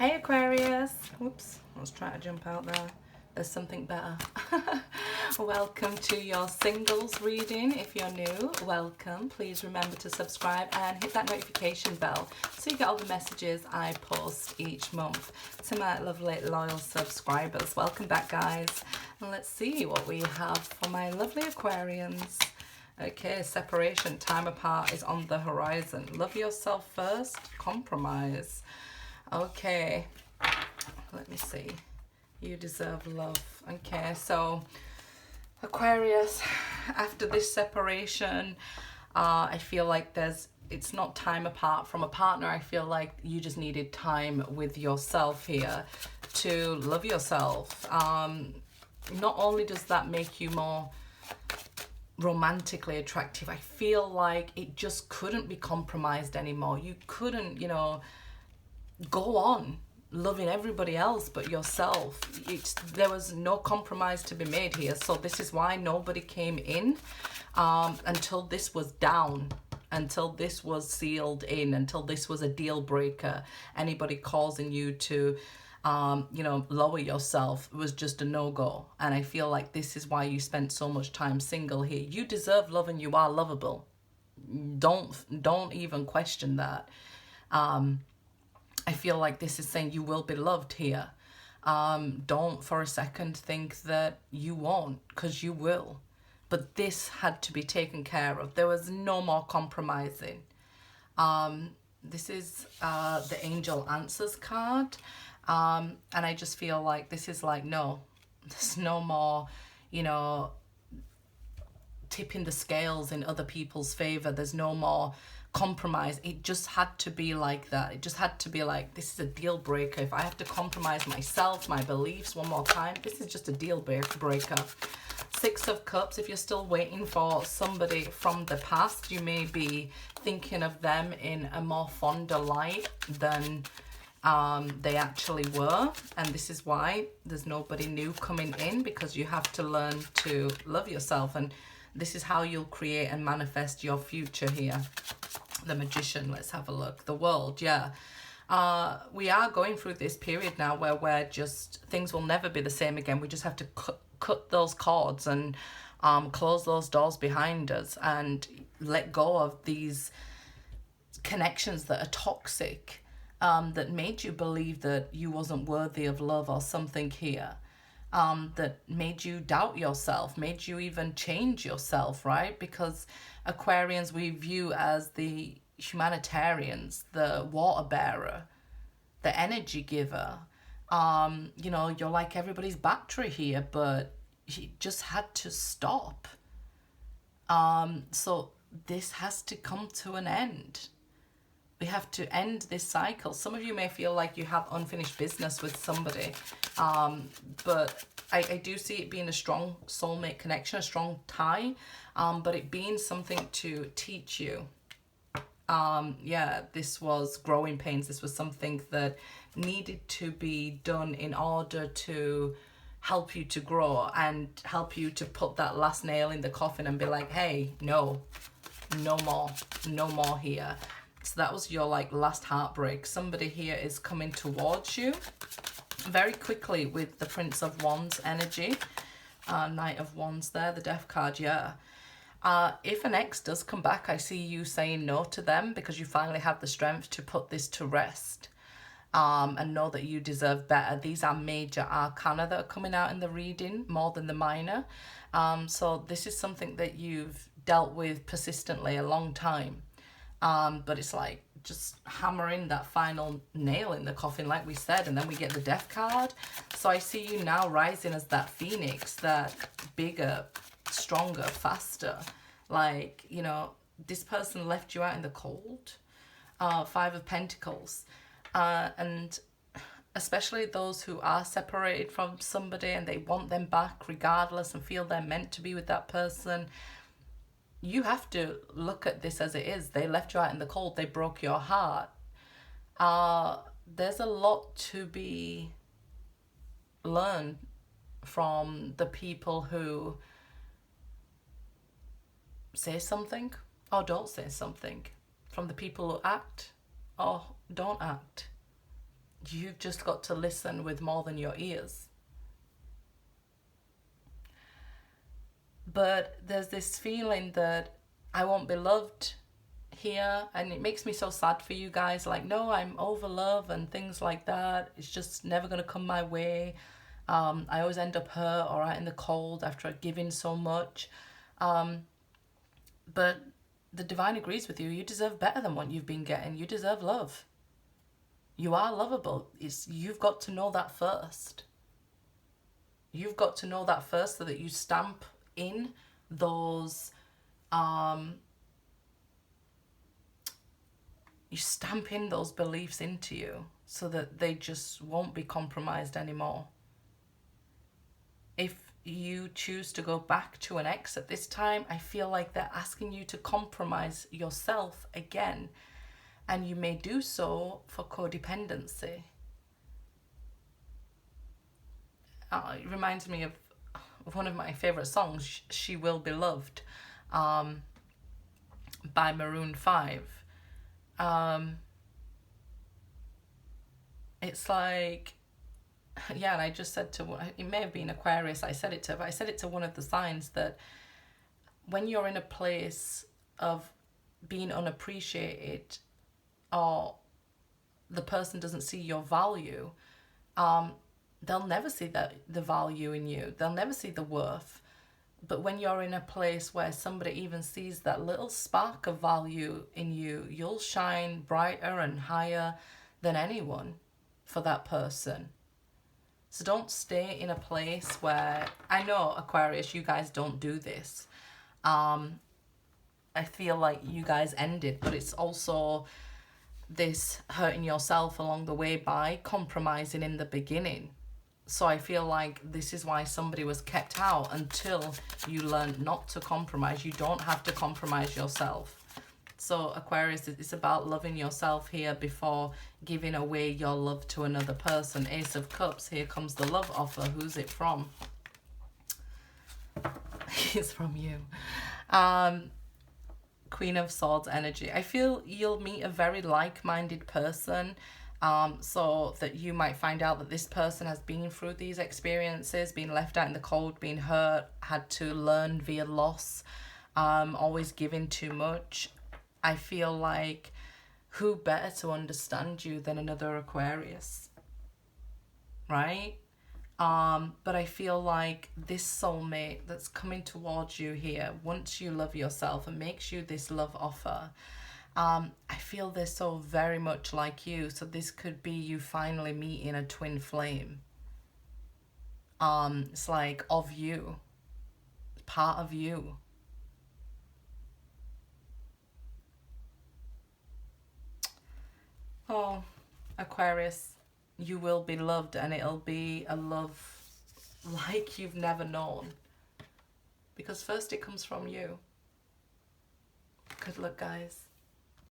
Hey Aquarius. Whoops, I was trying to jump out there. There's something better. Welcome to your singles reading. If you're new, welcome. Please remember to subscribe and hit that notification bell so you get all the messages I post each month. To my lovely loyal subscribers, welcome back guys. And let's see what we have for my lovely Aquarians. Okay, separation, time apart is on the horizon. Love yourself first, compromise. Okay, let me see. You deserve love. Okay, so Aquarius, after this separation, I feel like it's not time apart from a partner. I feel like you just needed time with yourself here to love yourself. Not only does that make you more romantically attractive, I feel like it just couldn't be compromised anymore. You couldn't, go on loving everybody else but yourself. There was no compromise to be made here, so this is why nobody came in until this was down, until this was sealed in, until this was a deal breaker. Anybody causing you to lower yourself was just a no-go. And I feel like this is why you spent so much time single here. You deserve love and you are lovable. Don't even question that. I feel like this is saying you will be loved here. Don't for a second think that you won't, because you will. But this had to be taken care of. There was no more compromising. This is the Angel Answers card. And I just feel like this is like, no, there's no more, tipping the scales in other people's favor. There's no more compromise. It just had to be like that. It just had to be like, this is a deal breaker. If I have to compromise myself, my beliefs one more time, this is just a deal breaker. Six of Cups, if you're still waiting for somebody from the past, you may be thinking of them in a more fonder light than they actually were. And this is why there's nobody new coming in, because you have to learn to love yourself. And this is how you'll create and manifest your future here. The Magician, let's have a look. The World, yeah. We are going through this period now where we're just, things will never be the same again. We just have to cut those cords and close those doors behind us and let go of these connections that are toxic, that made you believe that you wasn't worthy of love or something here. That made you doubt yourself, made you even change yourself, right? Because Aquarians we view as the humanitarians, the water bearer, the energy giver. You're like everybody's battery here, but you just had to stop. So this has to come to an end. We have to end this cycle. Some of you may feel like you have unfinished business with somebody, but I do see it being a strong soulmate connection, a strong tie, but it being something to teach you. This was growing pains. This was something that needed to be done in order to help you to grow and help you to put that last nail in the coffin and be like, hey, no more here. So that was your last heartbreak. Somebody here is coming towards you very quickly with the Prince of Wands energy. Knight of Wands there, the Death card, yeah. If an ex does come back, I see you saying no to them because you finally have the strength to put this to rest. And know that you deserve better. These are major arcana that are coming out in the reading, more than the minor. So this is something that you've dealt with persistently a long time. But it's like just hammering that final nail in the coffin, like we said, and then we get the Death card. So I see you now rising as that phoenix, that bigger, stronger, faster. This person left you out in the cold. Five of Pentacles. And especially those who are separated from somebody and they want them back regardless and feel they're meant to be with that person. You have to look at this as it is. They left you out in the cold. They broke your heart. There's a lot to be learned from the people who say something or don't say something. From the people who act or don't act. You've just got to listen with more than your ears. But there's this feeling that I won't be loved here, and it makes me so sad for you guys. Like, no, I'm over love and things like that. It's just never going to come my way. I always end up hurt or out in the cold after giving so much. But the divine agrees with you. You deserve better than what you've been getting. You deserve love. You are lovable. You've got to know that first. You've got to know that first so that you stamp in those beliefs into you so that they just won't be compromised anymore. If you choose to go back to an ex at this time, I feel like they're asking you to compromise yourself again, and you may do so for codependency. It reminds me of one of my favorite songs, She Will Be Loved, by Maroon 5. It's like, yeah, and I just said to, it may have been Aquarius I said it to, but I said it to one of the signs that when you're in a place of being unappreciated, or the person doesn't see your value, they'll never see the value in you. They'll never see the worth. But when you're in a place where somebody even sees that little spark of value in you, you'll shine brighter and higher than anyone for that person. So don't stay in a place where, I know, Aquarius, you guys don't do this. I feel like you guys end it, but it's also this hurting yourself along the way by compromising in the beginning. So I feel like this is why somebody was kept out until you learn not to compromise. You don't have to compromise yourself. So Aquarius, it's about loving yourself here before giving away your love to another person. Ace of Cups, here comes the love offer. Who's it from? It's from you. Queen of Swords energy. I feel you'll meet a very like-minded person, so that you might find out that this person has been through these experiences, been left out in the cold, been hurt, had to learn via loss, always giving too much. I feel like who better to understand you than another Aquarius, right? But I feel like this soulmate that's coming towards you here, once you love yourself and makes you this love offer, I feel they're so very much like you. So this could be you finally meeting a twin flame. It's like of you, part of you. Oh, Aquarius, you will be loved, and it'll be a love like you've never known. Because first it comes from you. Good luck, guys.